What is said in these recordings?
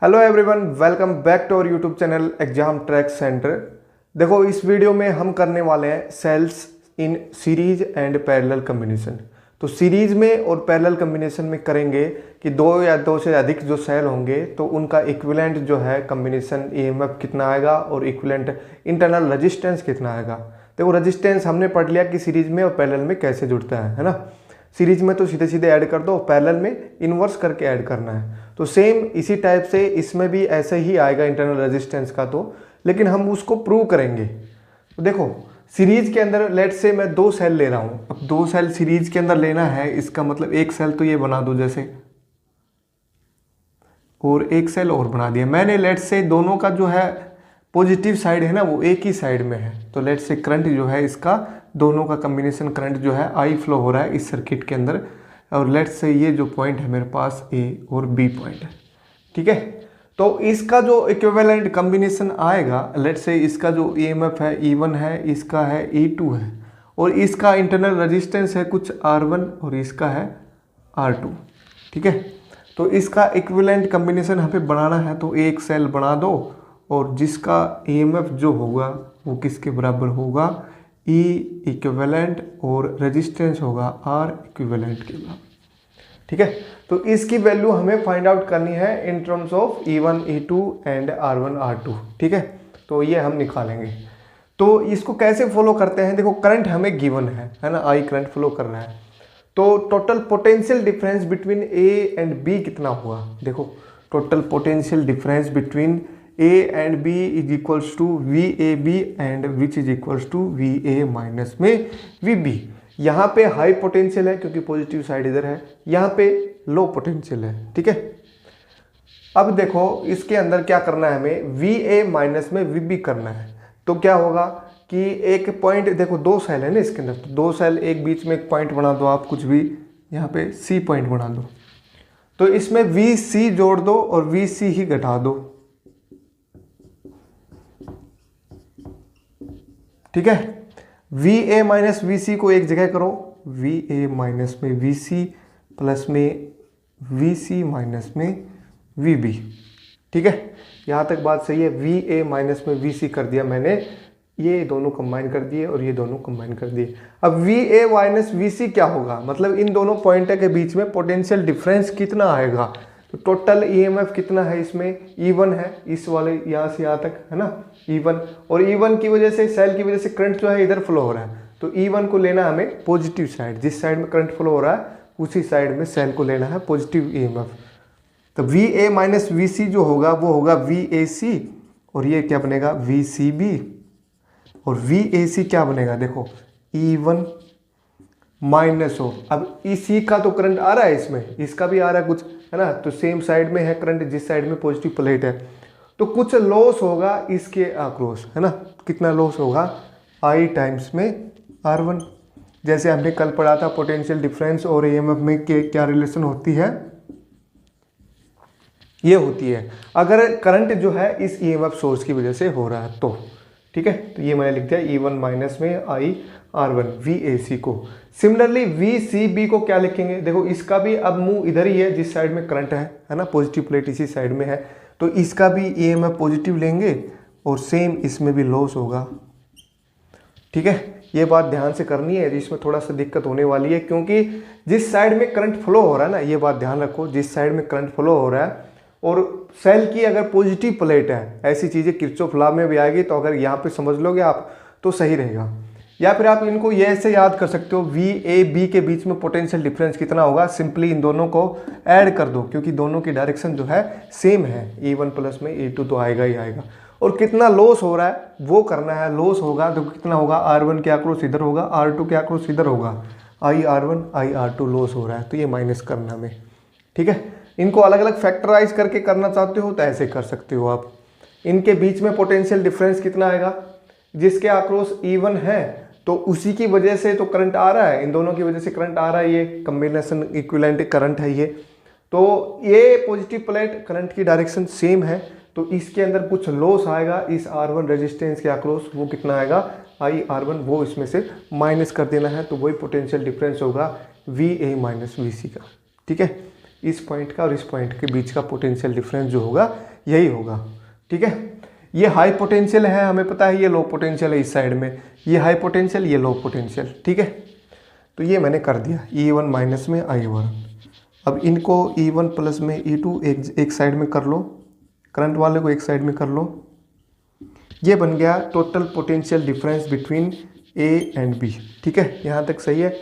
Hello everyone, welcome back to our YouTube channel exam track centre. देखो, इस video में हम करने वाले हैं cells in series and parallel combination. तो सीरीज में और पैरेलल कम्बिनेशन में करेंगे कि दो या दो से अधिक जो सेल होंगे तो उनका इक्विवेलेंट जो है कम्बिनेशन ईएमएफ कितना आएगा और इक्विवेलेंट इंटरनल रेजिस्टेंस कितना आएगा। देखो, रेजिस्टेंस हमने पढ़ लिया कि सीरीज में और पैरेलल में कैसे जुड़ता है ना। सीरीज में तो सीधे सीधे ऐड कर दो, पैरेलल में इन्वर्स करके ऐड करना है। तो सेम इसी टाइप से इसमें भी ऐसे ही आएगा इंटरनल रेजिस्टेंस का, तो लेकिन हम उसको प्रूव करेंगे। तो देखो, सीरीज के अंदर लेट से मैं दो सेल ले रहा हूं। अब दो सेल सीरीज के अंदर लेना है, इसका मतलब एक सेल तो ये बना दो जैसे, और एक सेल और बना दिया मैंने। लेट से दोनों का जो है पॉजिटिव साइड है ना, वो एक ही साइड में है। तो लेट से करंट जो है इसका दोनों का कम्बिनेशन करंट जो है आई फ्लो हो रहा है इस सर्किट के अंदर। और लेट से ये जो पॉइंट है मेरे पास ए और बी पॉइंट है, ठीक है। तो इसका जो इक्विवेलेंट कम्बिनेशन आएगा, लेट से इसका जो ईएमएफ है E1 है, इसका है E2 है, और इसका इंटरनल रेजिस्टेंस है कुछ R1 और इसका है R2, ठीक है। तो इसका इक्विवेलेंट कम्बिनेशन यहाँ पे बनाना है, तो एक सेल बना दो और जिसका ईएमएफ जो होगा वो किसके बराबर होगा, E इक्विवेलेंट, और रेजिस्टेंस होगा R इक्विवेलेंट के बराबर, ठीक है। तो इसकी वैल्यू हमें फाइंड आउट करनी है in terms of E1 E2 and R1 R2, ठीक है। तो ये हम निकालेंगे। तो इसको कैसे फॉलो करते हैं, देखो करंट हमें गिवन है ना, I करंट फ्लो कर रहा है। तो total potential difference between A and B कितना हुआ, देखो total potential difference between A and B is equals to VAB and which is equals to VA minus में VB। यहाँ पे हाई पोटेंशियल है क्योंकि पॉजिटिव साइड इधर है, यहाँ पे लो पोटेंशियल है, ठीक है। अब देखो इसके अंदर क्या करना है, हमें VA माइनस में VB करना है। तो क्या होगा कि एक पॉइंट, देखो दो सेल है ना इसके अंदर, तो दो सेल, एक बीच में एक पॉइंट बना दो आप, कुछ भी यहाँ पे C पॉइंट बना दो। तो इसमें VC जोड़ दो और VC ही घटा दो, ठीक है। VA माइनस VC को एक जगह करो, VA माइनस में VC प्लस में VC माइनस में VB, ठीक है। यहाँ तक बात सही है। VA माइनस में VC कर दिया मैंने, ये दोनों कंबाइन कर दिए और ये दोनों कंबाइन कर दिए। अब VA माइनस VC क्या होगा, मतलब इन दोनों पॉइंट के बीच में पोटेंशियल डिफरेंस कितना आएगा। तो टोटल ईएमएफ कितना है इसमें, E1 है, इस वाले यहाँ से यहाँ तक है ना E1, और E1 की वजह से, सेल की वजह से करंट जो है इधर फ्लो हो रहा है। तो E1 को लेना हमें पॉजिटिव साइड, जिस साइड में करंट फ्लो हो रहा है उसी साइड में सेल को लेना है पॉजिटिव ईएमएफ। तो VA माइनस VC जो होगा वो होगा VAC, और ये क्या बनेगा VCB, और VAC क्या बनेगा, देखो E1 माइनस हो, अब इसी का तो करंट आ रहा है इसमें, इसका भी आ रहा है कुछ, है ना। तो सेम साइड में है करंट, जिस साइड में पॉजिटिव प्लेट है, तो कुछ लॉस होगा इसके अक्रॉस, है ना। कितना लॉस होगा, I टाइम्स में R1। जैसे हमने कल पढ़ा था पोटेंशियल डिफरेंस और ईएमएफ में क्या रिलेशन होती है, ये होती है अगर करंट जो है इस ईएमएफ सोर्स की वजह से हो रहा है तो, ठीक है। तो ये मैंने लिख दिया E1 माइनस में I R1 VAC को। सिमिलरली VCB को क्या लिखेंगे, देखो इसका भी अब मुंह इधर ही है जिस साइड में करंट है ना, पॉजिटिव प्लेट इसी साइड में है, तो इसका भी ईएमएफ पॉजिटिव लेंगे और सेम इसमें भी लॉस होगा, ठीक है। ये बात ध्यान से करनी है, इसमें थोड़ा सा दिक्कत होने वाली है क्योंकि जिस साइड में करंट फ्लो हो रहा है ना, ये बात ध्यान रखो, जिस साइड में करंट फ्लो हो रहा है और सेल की अगर पॉजिटिव प्लेट है, ऐसी चीज़ें किरचॉफ लॉ में भी आएगी, तो अगर यहाँ पे समझ लोगे आप तो सही रहेगा। या फिर आप इनको ये ऐसे याद कर सकते हो, VAB के बीच में पोटेंशियल डिफरेंस कितना होगा, सिंपली इन दोनों को ऐड कर दो क्योंकि दोनों की डायरेक्शन जो है सेम है, E1 प्लस में E2 तो आएगा ही आएगा। और कितना लॉस हो रहा है वो करना है, लॉस होगा तो कितना होगा, R1 के अक्रॉस इधर होगा, R2 के अक्रॉस इधर होगा, I R1 I R2 loss हो रहा है, तो ये माइनस करना हमें, ठीक है। इनको अलग अलग फैक्टराइज करके करना चाहते हो तो ऐसे कर सकते हो आप। इनके बीच में पोटेंशियल डिफरेंस कितना आएगा, जिसके अक्रॉस E1 है तो उसी की वजह से तो करंट आ रहा है, इन दोनों की वजह से करंट आ रहा है, ये कम्बिनेशन इक्विवेलेंट करंट है ये। तो ये पॉजिटिव प्लेट करंट की डायरेक्शन सेम है, तो इसके अंदर कुछ लॉस आएगा इस R1 रेजिस्टेंस के अक्रॉस, वो कितना आएगा I R1, वो इसमें से माइनस कर देना है, तो वही पोटेंशियल डिफरेंस होगा VA माइनस VC का, ठीक है। इस पॉइंट का और इस पॉइंट के बीच का पोटेंशियल डिफरेंस जो होगा यही होगा। ठीक है, ये हाई पोटेंशियल है, हमें पता है, ये लो पोटेंशियल है इस साइड में, ये हाई पोटेंशियल, ये लो पोटेंशियल। ठीक है, तो ये मैंने कर दिया E1 माइनस में I1। अब इनको E1 प्लस में E2 एक साइड में कर लो, करंट वाले को एक साइड में कर लो। ये बन गया total potential difference between A and B। ठीक है, यहाँ तक सही है।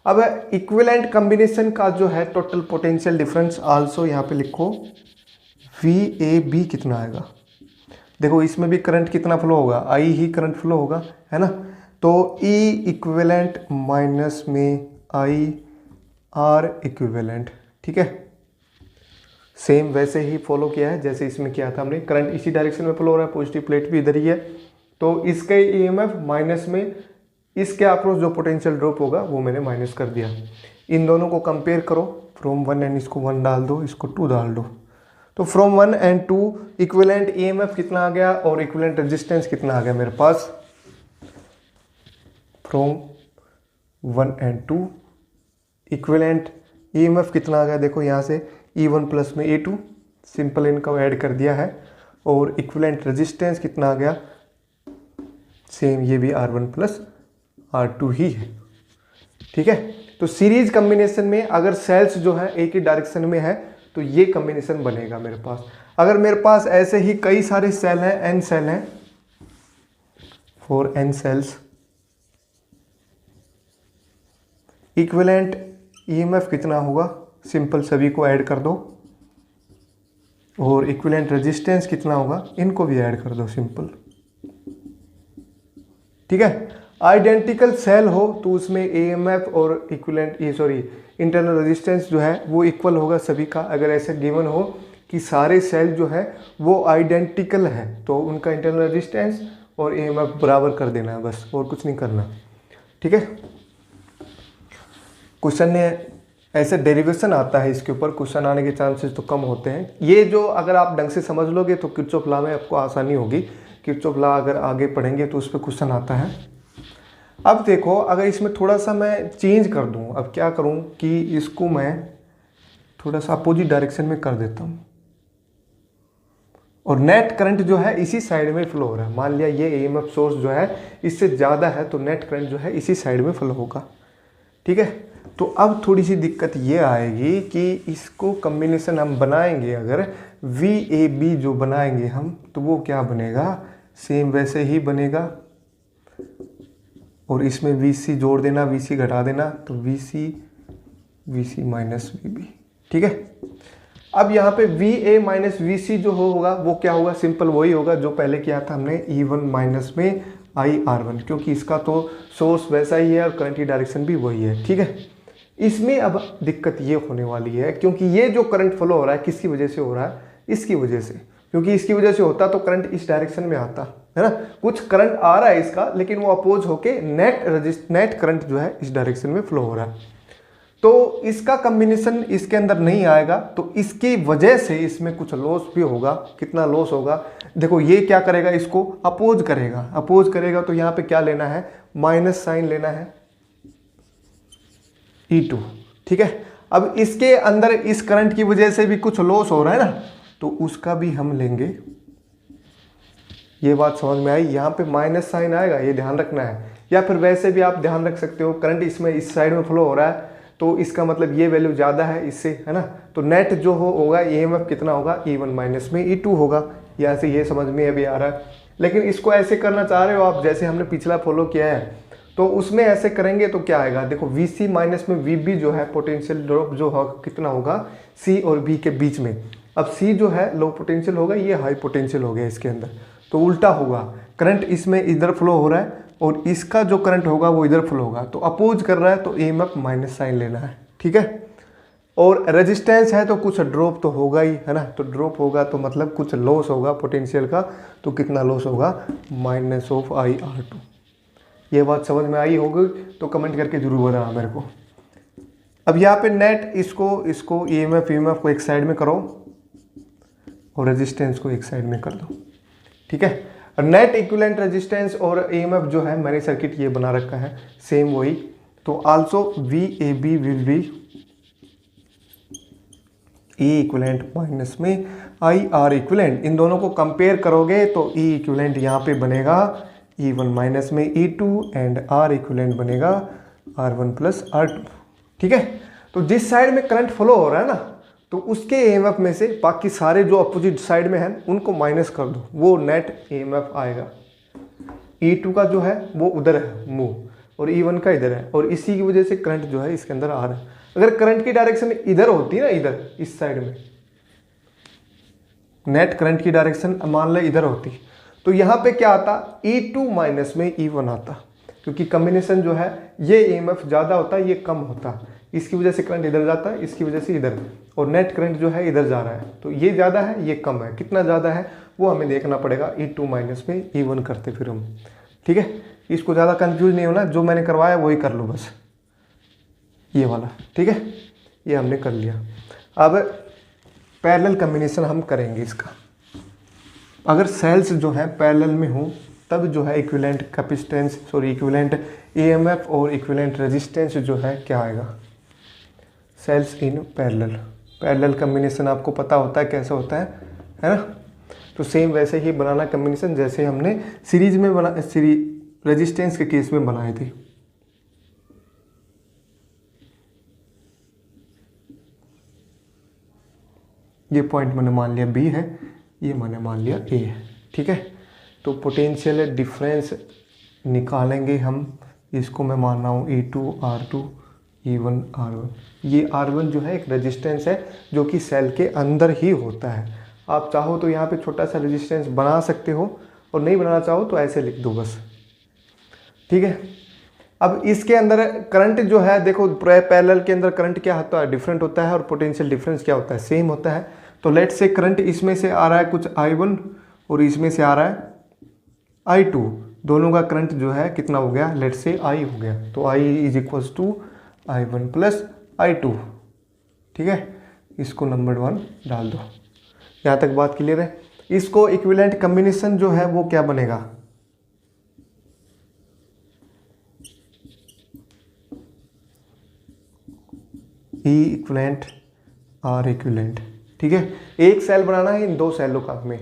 अब इक्विवेलेंट कॉम्बिनेशन का जो है टोटल पोटेंशियल डिफरेंस आल्सो यहाँ पे लिखो VAB कितना आएगा। देखो इसमें भी करंट कितना फ्लो होगा, I ही करंट फ्लो होगा, है ना। तो E इक्विवेलेंट माइनस में IR इक्विवेलेंट। ठीक है, सेम वैसे ही फॉलो किया है जैसे इसमें किया था हमने। करंट इसी डायरेक्शन में फ्लो हो रहा है, पॉजिटिव प्लेट भी इधर ही है, तो इसके EMF माइनस में इसके अक्रॉस जो पोटेंशियल ड्रॉप होगा वो मैंने माइनस कर दिया। इन दोनों को कंपेयर करो, फ्रॉम 1 एंड इसको 1 डाल दो, इसको 2 डाल दो, तो फ्रॉम 1 एंड 2 इक्विवेलेंट EMF कितना आ गया और इक्विवेलेंट रेजिस्टेंस कितना आ गया मेरे पास। फ्रॉम 1 एंड 2 इक्विवेलेंट EMF कितना आ गया, देखो यहाँ से E1 प्लस में A2, सिंपल इनका ऐड कर दिया है। और इक्विवेलेंट रेजिस्टेंस कितना आ गया, सेम ये भी R1 प्लस R2 ही है। ठीक है, तो सीरीज कॉम्बिनेशन में अगर सेल्स जो है एक ही डायरेक्शन में है तो ये कॉम्बिनेशन बनेगा मेरे पास। अगर मेरे पास ऐसे ही कई सारे सेल हैं, n सेल हैं, for n cells, equivalent EMF कितना होगा, सिंपल सभी को ऐड कर दो। और इक्विवेलेंट रेजिस्टेंस कितना होगा, इनको भी ऐड कर दो, सिंपल। ठीक है, आइडेंटिकल सेल हो तो उसमें EMF और इंटरनल रेजिस्टेंस जो है वो इक्वल होगा सभी का। अगर ऐसे गिवन हो कि सारे सेल जो है वो आइडेंटिकल है तो उनका इंटरनल रेजिस्टेंस और EMF बराबर कर देना है, बस, और कुछ नहीं करना। ठीक है, क्वेश्चन ने ऐसे डेरिवेशन आता है, इसके ऊपर क्वेश्चन आने के चांसेस तो कम होते हैं। ये जो अगर आप ढंग से समझ लोगे तो किरचॉफ लॉ में आपको आसानी होगी। किरचॉफ लॉ अगर आगे पढ़ेंगे तो उस पर क्वेश्चन आता है। अब देखो, अगर इसमें थोड़ा सा मैं चेंज कर दूं, अब क्या करूं कि इसको मैं थोड़ा सा अपोजिट डायरेक्शन में कर देता हूं और नेट करंट जो है इसी साइड में फ्लो हो रहा है। मान लिया ये EMF सोर्स जो है इससे ज़्यादा है तो नेट करंट जो है इसी साइड में फ्लो होगा। ठीक है, तो अब थोड़ी सी दिक्कत ये आएगी कि इसको कॉम्बिनेशन हम बनाएंगे, अगर VAB जो बनाएंगे हम, तो वो क्या बनेगा, सेम वैसे ही बनेगा। और इसमें VC जोड़ देना, VC घटा देना, तो VC माइनस VB। ठीक है, अब यहाँ पे VA माइनस VC जो होगा वो क्या होगा, सिंपल वही होगा जो पहले किया था हमने, E1 माइनस में IR1, क्योंकि इसका तो सोर्स वैसा ही है और करंट की डायरेक्शन भी वही है। ठीक है, इसमें अब दिक्कत ये होने वाली है क्योंकि ये जो करंट फ्लो हो रहा है किसकी वजह से हो रहा है, इसकी वजह से, क्योंकि इसकी वजह से होता तो करंट इस डायरेक्शन में आता, है ना। कुछ करंट आ रहा है इसका, लेकिन वो अपोज होके नेट करंट जो है इस डायरेक्शन में फ्लो हो रहा है। तो इसका कॉम्बिनेशन इसके अंदर नहीं आएगा, तो इसकी वजह से इसमें कुछ लॉस भी होगा। कितना लॉस होगा, देखो ये क्या करेगा, इसको अपोज करेगा। अपोज करेगा तो यहाँ पे क्या लेना है, माइनस साइन लेना है, E2। ठीक है, अब इसके अंदर इस करंट की वजह से भी कुछ लॉस हो रहा है ना, तो उसका भी हम लेंगे। ये बात समझ में आई, यहाँ पे माइनस साइन आएगा, ये ध्यान रखना है। या फिर वैसे भी आप ध्यान रख सकते हो, करंट इसमें इस साइड में फ्लो हो रहा है तो इसका मतलब ये वैल्यू ज़्यादा है इससे, है ना। तो नेट जो होगा EMF कितना होगा, E1 माइनस में E2 होगा। यहाँ से ये समझ में अभी आ रहा है, लेकिन इसको ऐसे करना चाह रहे हो आप जैसे हमने पिछला फॉलो किया है, तो उसमें ऐसे करेंगे तो क्या आएगा, देखो VC माइनस में VB जो है पोटेंशियल ड्रॉप जो होगा कितना होगा, C और B के बीच में। अब C जो है लो पोटेंशियल होगा, ये हाई पोटेंशियल हो गया इसके अंदर, तो उल्टा होगा, करंट इसमें इधर फ्लो हो रहा है और इसका जो करंट होगा वो इधर फ्लो होगा, तो अपोज कर रहा है तो EMF माइनस साइन लेना है। ठीक है, और रेजिस्टेंस है तो कुछ ड्रॉप तो होगा ही, है ना। तो ड्रॉप होगा तो मतलब कुछ लॉस होगा पोटेंशियल का, तो कितना लॉस होगा, माइनस ऑफ IR2। ये बात समझ में आई होगी तो कमेंट करके जरूर बताना मेरे को। अब यहाँ पे नेट इसको EMF को एक साइड में करो और रेजिस्टेंस को एक साइड में कर दो। ठीक है, और नेट इक्विवेलेंट रेजिस्टेंस और EMF जो है मैंने सर्किट ये बना रखा है सेम वही, तो also VAB will be E equivalent minus में आई आर इक्विवेलेंट, इन दोनों को कंपेयर करोगे तो ई इक्विवेलेंट यहाँ पे बनेगा E1 माइनस में E2 एंड आर इक्विवेलेंट बनेगा R1 प्लस R2। ठीक है, तो जिस साइड में करंट फ्लो हो रहा है ना, तो उसके EMF में से बाकी सारे जो अपोजिट साइड में हैं उनको माइनस कर दो, वो नेट EMF आएगा। E2 का जो है वो उधर है मूव, और E1 का इधर है, और इसी की वजह से करंट जो है इसके अंदर आ रहा है। अगर करंट की डायरेक्शन इधर होती ना, इधर इस साइड में नेट करंट की डायरेक्शन मान ले इधर होती, तो यहाँ पे क्या आता, E2 माइनस में E1 आता, क्योंकि कॉम्बिनेशन जो है ये EMF ज़्यादा होता है, ये कम होता है, इसकी वजह से करंट इधर जाता है, इसकी वजह से इधर, और नेट करंट जो है इधर जा रहा है, तो ये ज़्यादा है ये कम है, कितना ज़्यादा है वो हमें देखना पड़ेगा E2 माइनस में E1 करते फिर हम। ठीक है, इसको ज़्यादा कंफ्यूज नहीं होना, जो मैंने करवाया वही कर लो बस, ये वाला। ठीक है, ये हमने कर लिया। अब पैरेलल कॉम्बिनेशन हम करेंगे इसका। अगर सेल्स जो है पैरेलल में हो तब जो है equivalent capacitance, sorry equivalent EMF और इक्विवेलेंट रेजिस्टेंस जो है क्या आएगा, cells in parallel. Parallel combination आपको पता होता है कैसे होता है ना, तो सेम वैसे ही बनाना कॉम्बिनेशन जैसे हमने सीरीज में बना, रेजिस्टेंस के केस में बनाए थे। ये पॉइंट मैंने मान लिया B है, ये मैंने मान लिया A है। ठीक है, तो पोटेंशियल डिफरेंस निकालेंगे हम, इसको मैं मान रहा हूँ E2 R2 E1 R1। ये R1 जो है एक रेजिस्टेंस है जो कि सेल के अंदर ही होता है। आप चाहो तो यहाँ पे छोटा सा रेजिस्टेंस बना सकते हो, और नहीं बनाना चाहो तो ऐसे लिख दो बस। ठीक है, अब इसके अंदर करंट जो है देखो, पैरेलल के अंदर करंट क्या होता है, डिफरेंट होता है, और पोटेंशियल डिफरेंस क्या होता है, सेम होता है। तो लेट से करंट इसमें से आ रहा है कुछ I1 और इसमें से आ रहा है I2, दोनों का करंट जो है कितना हो गया, लेट से I हो गया, तो I is equals to I1 plus I2। ठीक है, इसको नंबर 1 डाल दो। यहाँ तक बात क्लियर है। इसको इक्विवेलेंट कॉम्बिनेशन जो है वो क्या बनेगा, E इक्विवेलेंट R इक्विवेलेंट। ठीक है, एक सेल बनाना है इन दो सेलों का में,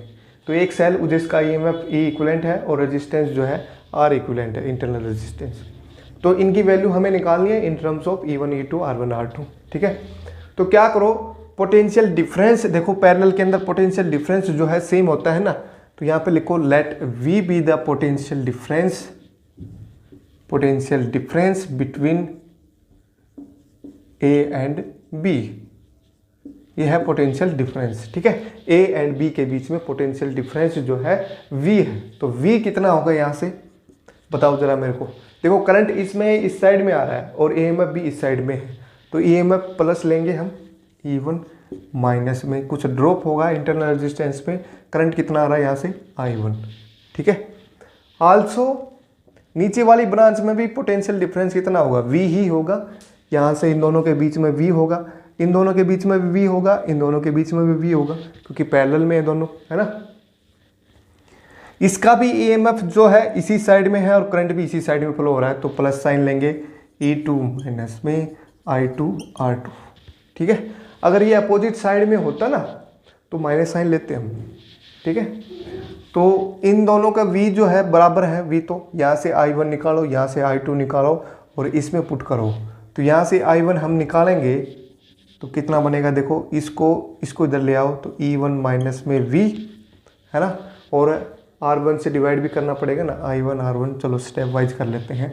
तो एक सेल जिसका EMF E इक्विवेलेंट है और रेजिस्टेंस जो है R इक्विवेलेंट है, इंटरनल रेजिस्टेंस। तो इनकी वैल्यू हमें निकालनी है in terms of E1 E2 R1 R2। ठीक है, तो क्या करो, पोटेंशियल डिफरेंस देखो, पैरेलल के अंदर पोटेंशियल डिफरेंस जो है सेम होता है ना, तो यहाँ पे लिखो let V be the potential difference between A and B। ये है पोटेंशियल डिफरेंस। ठीक है, A एंड B के बीच में पोटेंशियल डिफरेंस जो है V है, तो V कितना होगा यहाँ से बताओ जरा मेरे को। देखो करंट इसमें इस साइड में आ रहा है और EMF भी इस साइड में है, तो EMF प्लस लेंगे हम, E1 माइनस में कुछ ड्रॉप होगा इंटरनल रेजिस्टेंस में, करंट कितना आ रहा है यहाँ से I1। ठीक है, आल्सो नीचे वाली ब्रांच में भी पोटेंशियल डिफरेंस कितना होगा, V ही होगा। यहाँ से इन दोनों के बीच में V होगा, इन दोनों के बीच में भी V होगा, इन दोनों के बीच में भी V होगा, क्योंकि पैरेलल में है दोनों, है ना। इसका भी EMF जो है इसी साइड में है और करंट भी इसी साइड में फ्लो हो रहा है, तो प्लस साइन लेंगे E2 माइनस में I2 R2। ठीक है, अगर ये अपोजिट साइड में होता ना तो माइनस साइन लेते हम। ठीक है, तो इन दोनों का V जो है बराबर है V, तो यहाँ से I1 निकालो, यहाँ से I2 निकालो और इसमें पुट करो, तो यहाँ से I1 हम निकालेंगे तो कितना बनेगा, देखो इसको इधर ले आओ, तो E1 माइनस में V है ना, और R1 से डिवाइड भी करना पड़ेगा ना, I1 R1, चलो स्टेप वाइज कर लेते हैं।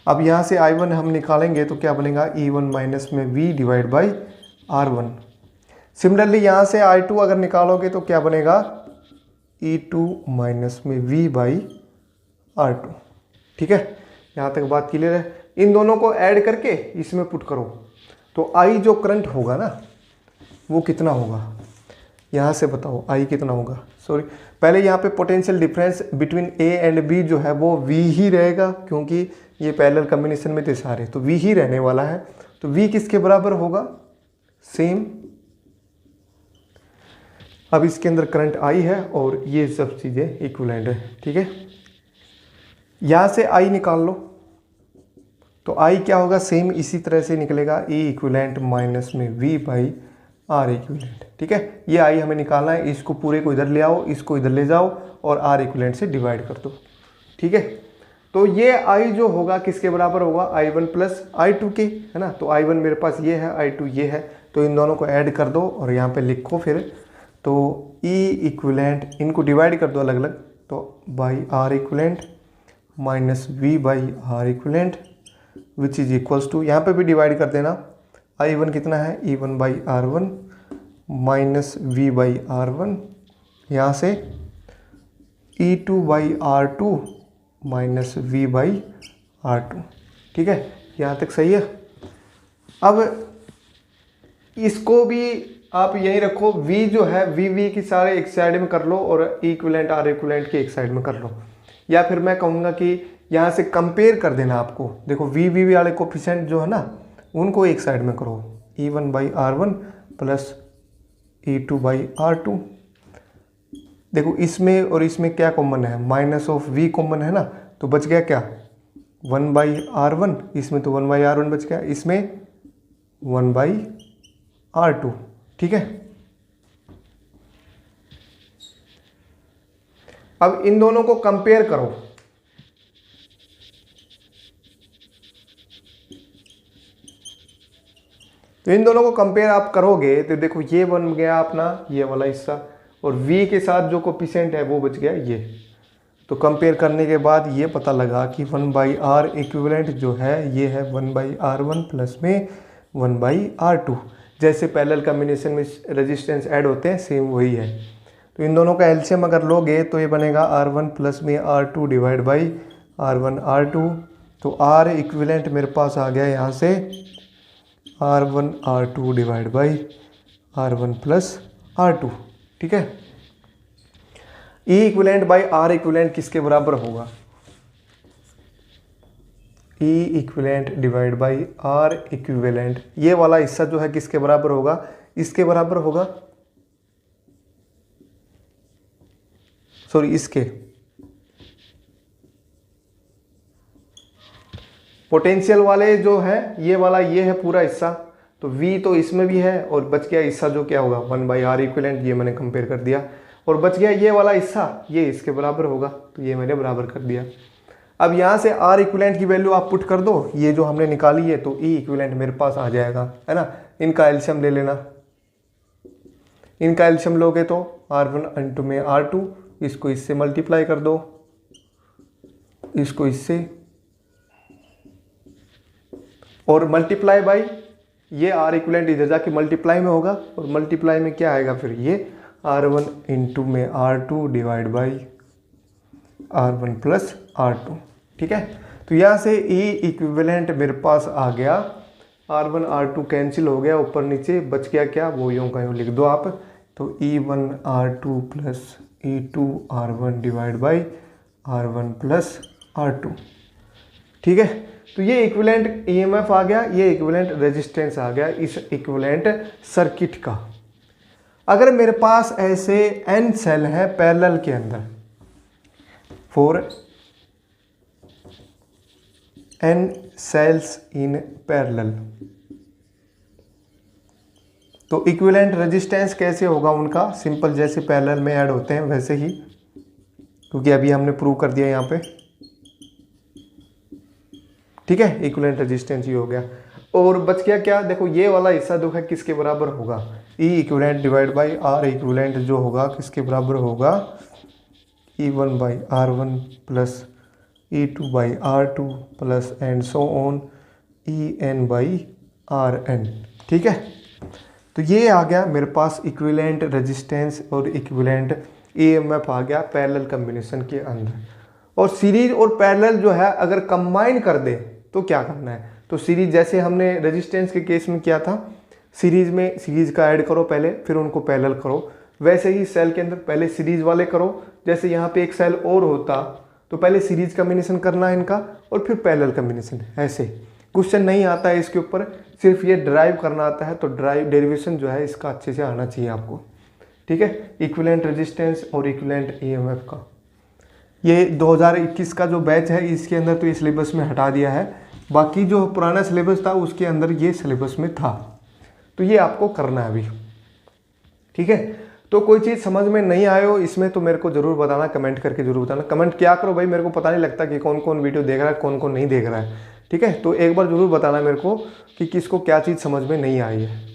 अब यहाँ से I1 हम निकालेंगे तो क्या बनेगा, E1 माइनस में V divide by R1। Similarly यहाँ से I2 अगर निकालोगे तो क्या बनेगा, E2 माइनस में V बाई R2। ठीक है, यहाँ तक बात क्लियर है। इन दोनों को ऐड करके इसमें पुट करो, तो I जो करंट होगा ना वो कितना होगा, यहाँ से बताओ I कितना होगा। सॉरी, पहले यहाँ पे potential difference between A and B जो है वो V ही रहेगा, क्योंकि ये पैरेलल कॉम्बिनेशन में थे सारे, तो V ही रहने वाला है। तो V किसके बराबर होगा, सेम। अब इसके अंदर करंट I है और ये सब चीज़ें इक्विवेलेंट है। ठीक है, यहाँ से I निकाल लो, तो I क्या होगा, सेम इसी तरह से निकलेगा, E इक्विवेलेंट माइनस में V बाई आर इक्विवेलेंट। ठीक है, ये आई हमें निकालना है, इसको पूरे को इधर ले आओ, इसको इधर ले जाओ और आर इक्विवेलेंट से डिवाइड कर दो। ठीक है, तो ये आई जो होगा किसके बराबर होगा, I1 प्लस I2 के, है ना। तो I1 मेरे पास ये है, I2 ये है, तो इन दोनों को ऐड कर दो और यहाँ पे लिखो फिर। तो E इक्विवेलेंट, इनको डिवाइड कर दो अलग अलग, तो by R equivalent minus V by R equivalent which is equals to, यहाँ पे भी डिवाइड कर देना, I1 कितना है, E1 by R1 minus V by R1, यहाँ से E2 by R2 minus V by R2। ठीक है, यहाँ तक सही है। अब इसको भी आप यहीं रखो, V जो है V की सारे एक साइड में कर लो और इक्विवेलेंट आर इक्विवेलेंट की एक साइड में कर लो, या फिर मैं कहूँगा कि यहाँ से कंपेयर कर देना आपको। देखो V वाले कोफिशिएंट जो है ना, उनको एक साइड में करो, E1 by R1 plus E2 by R2। देखो इसमें और इसमें क्या कॉमन है, माइनस ऑफ V कॉमन है ना, तो बच गया क्या, 1 बाई R1, इसमें तो 1 बाई R1 बच गया, इसमें 1 बाई R2। ठीक है, अब इन दोनों को कंपेयर करो। तो इन दोनों को कंपेयर आप करोगे तो देखो ये बन गया अपना ये वाला हिस्सा, और V के साथ जो कोफिशिएंट है वो बच गया ये। तो कंपेयर करने के बाद ये पता लगा कि 1 बाई आर इक्विवेलेंट जो है ये है 1 बाई R1 प्लस में 1 बाई R2। जैसे पैरेलल कॉम्बिनेशन में रेजिस्टेंस ऐड होते हैं सेम वही है। तो इन दोनों का एलसीएम अगर लोगे तो ये बनेगा R1 प्लस में R2 divide by R1 R2। तो R इक्विवेलेंट मेरे पास आ गया यहाँ से R1 R2 divide by R1 plus R2। ठीक है, E equivalent by R equivalent किसके बराबर होगा, E equivalent divide by R equivalent, ये वाला हिस्सा जो है किसके बराबर होगा, इसके बराबर होगा, सॉरी इसके, पोटेंशियल वाले जो है ये वाला, ये है पूरा हिस्सा, तो V तो इसमें भी है और बच गया हिस्सा जो क्या होगा 1 बाई आर इक्विवेलेंट, ये मैंने कंपेयर कर दिया, और बच गया ये वाला हिस्सा, ये इसके बराबर होगा, तो ये मैंने बराबर कर दिया। अब यहाँ से R इक्विवेलेंट की वैल्यू आप पुट कर दो, ये जो हमने निकाली है, तो E इक्विवेलेंट मेरे पास आ जाएगा, है ना। इनका एलसीएम ले लेना, इनका एलसीएम लोगे तो R1 इंटू में R2, इसको इससे मल्टीप्लाई कर दो, इसको इससे, और मल्टीप्लाई बाई ये R इक्विवेलेंट इधर जाके मल्टीप्लाई में होगा, और मल्टीप्लाई में क्या आएगा फिर ये R1 इंटू में R2 divide by R1 plus R2। ठीक है, तो यहाँ से E इक्विवेलेंट मेरे पास आ गया, R1 R2 कैंसिल हो गया, ऊपर नीचे बच गया क्या, वो यूँ का यूँ लिख दो आप, तो E1 R2 plus E2 R1 divide by R1 plus R2। ठीक है, तो ये इक्विवेलेंट EMF आ गया, ये इक्विवेलेंट रेजिस्टेंस आ गया इस इक्विवेलेंट सर्किट का। अगर मेरे पास ऐसे n सेल है पैरेलल के अंदर, for n cells in parallel, तो इक्विवेलेंट रेजिस्टेंस कैसे होगा उनका, सिंपल जैसे पैरेलल में ऐड होते हैं वैसे ही, क्योंकि अभी हमने प्रूव कर दिया यहाँ पे। ठीक है, इक्विवेलेंट रेजिस्टेंस ही हो गया, और बच गया क्या, देखो ये वाला हिस्सा जो है किसके बराबर होगा, E equivalent divide by R equivalent जो होगा किसके बराबर होगा, E1 by R1 plus E2 by R2 plus and so on EN by RN। ठीक है, तो ये आ गया मेरे पास इक्विवेलेंट रेजिस्टेंस और इक्विवेलेंट EMF आ गया पैरेलल कॉम्बिनेशन के अंदर। और सीरीज और पैरेलल जो है अगर कंबाइन कर दे तो क्या करना है, तो सीरीज जैसे हमने रेजिस्टेंस के केस में किया था, सीरीज में सीरीज का ऐड करो पहले, फिर उनको पैरेलल करो, वैसे ही सेल के अंदर पहले सीरीज वाले करो। जैसे यहाँ पे एक सेल और होता तो पहले सीरीज कॉम्बिनेशन करना है इनका और फिर पैरेलल कॉम्बिनेशन। ऐसे क्वेश्चन नहीं आता है इसके ऊपर, सिर्फ ये ड्राइव करना आता है, तो ड्राइव डेरिवेशन जो है इसका अच्छे से आना चाहिए आपको। ठीक है, इक्विवेलेंट रेजिस्टेंस और इक्विवेलेंट EMF का ये 2021 का जो बैच है इसके अंदर तो ये सिलेबस में हटा दिया है, बाकी जो पुराना सिलेबस था उसके अंदर ये सिलेबस में था, तो ये आपको करना है अभी। ठीक है। तो कोई चीज़ समझ में नहीं आए हो इसमें तो मेरे को जरूर बताना, कमेंट करके जरूर बताना। कमेंट क्या करो भाई, मेरे को पता नहीं लगता कि कौन कौन वीडियो देख रहा है कौन कौन नहीं देख रहा है। ठीक है, तो एक बार जरूर बताना मेरे को कि किसको क्या चीज़ समझ में नहीं आई है।